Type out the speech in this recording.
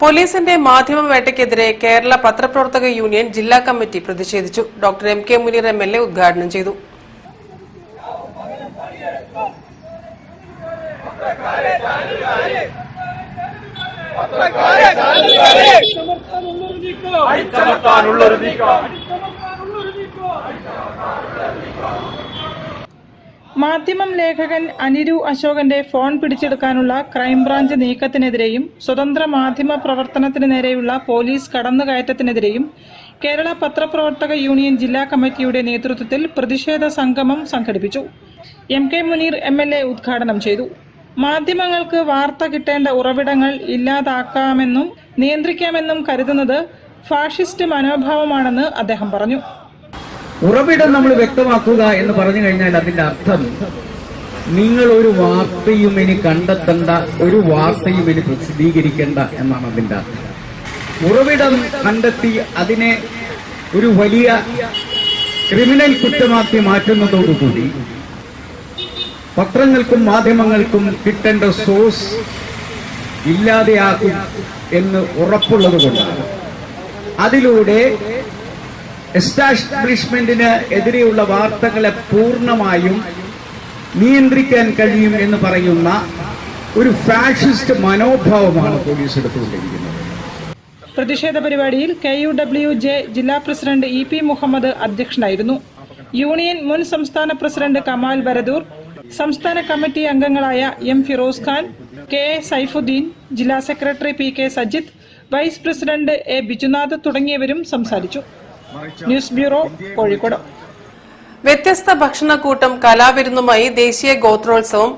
പോലീസിന്റെ മാധ്യമവേട്ടയ്ക്കെതിരെ കേരള പത്രപ്രവർത്തക യൂണിയൻ ജില്ലാ കമ്മിറ്റി പ്രതിഷേധിച്ചു. Doctor M K Muneer MLA ഉദ്ഘാടനം ചെയ്തു. മാധ്യമം ലേഖകൻ അനിരു അശോകന്റെ ഫോൺ പിടിച്ചെടുക്കാനുള്ള ക്രൈംബ്രാഞ്ച് നീക്കത്തിനെതിരെയും സ്വതന്ത്ര മാധ്യമ പ്രവർത്തനത്തിന് നേരെയുള്ള പോലീസ് കടന്നുകയറ്റത്തിനെതിരെയും കേരള പത്രപ്രവർത്തക യൂണിയൻ ജില്ലാ കമ്മിറ്റിയുടെ നേതൃത്വത്തിൽ പ്രതിഷേധ സംഗമം സംഘടിപ്പിച്ചു. എം കെ മുനീർ MLA ഉദ്ഘാടനം ചെയ്തു. മാധ്യമങ്ങൾക്ക് വാർത്ത കിട്ടേണ്ട ഉറവിടങ്ങൾ ഇല്ലാതാക്കാമെന്നും നിയന്ത്രിക്കാമെന്നും കരുതുന്നത് ഫാഷിസ്റ്റ് മനോഭാവമാണെന്ന് അദ്ദേഹം പറഞ്ഞു. ഉറവിടം നമ്മൾ വ്യക്തമാക്കുക എന്ന് പറഞ്ഞു കഴിഞ്ഞാൽ അതിന്റെ അർത്ഥം നിങ്ങൾ ഒരു വാർത്തയും ഇനി കണ്ടെത്തേണ്ട, ഒരു വാർത്തയും ഇനി പ്രസിദ്ധീകരിക്കേണ്ട എന്നാണ് അതിന്റെ അർത്ഥം. ഉറവിടം കണ്ടെത്തി അതിനെ ഒരു വലിയ ക്രിമിനൽ കുറ്റമാക്കി മാറ്റുന്നതോടുകൂടി പത്രങ്ങൾക്കും മാധ്യമങ്ങൾക്കും കിട്ടേണ്ട സോഴ്സ് ഇല്ലാതെയാക്കും എന്ന് ഉറപ്പുള്ളത് കൊണ്ടാണ് അതിലൂടെ എസ്റ്റാബ്ലിഷ്മെന്റിന് എതിരെയുള്ള വാർത്തകളെ പൂർണ്ണമായും നിയന്ത്രിക്കാൻ കഴിയും എന്ന് പറയുന്ന ഒരു ഫാഷിസ്റ്റ് മനോഭാവമാണ് പോലീസ് എടുത്തുകൊണ്ടിരിക്കുന്നത്. പ്രതിഷേധ പരിപാടിയിൽ KUWJ ജില്ലാ പ്രസിഡന്റ് EP മുഹമ്മദ് അധ്യക്ഷനായിരുന്നു. യൂണിയൻ മുൻ സംസ്ഥാന പ്രസിഡന്റ് കമാൽ ബരദൂർ, സംസ്ഥാന കമ്മിറ്റി അംഗങ്ങളായ M ഫിറോസ് ഖാൻ, KA സൈഫുദ്ദീൻ, ജില്ലാ secretary PK Sajith, vice president A Bijunath തുടങ്ങിയവരും സംസാരിച്ചു. News bureau, Kozhikode. വ്യത്യസ്ത ഭക്ഷണക്കൂട്ടും കലാവിരുന്നുമായി ദേശീയ ഗോത്രോത്സവം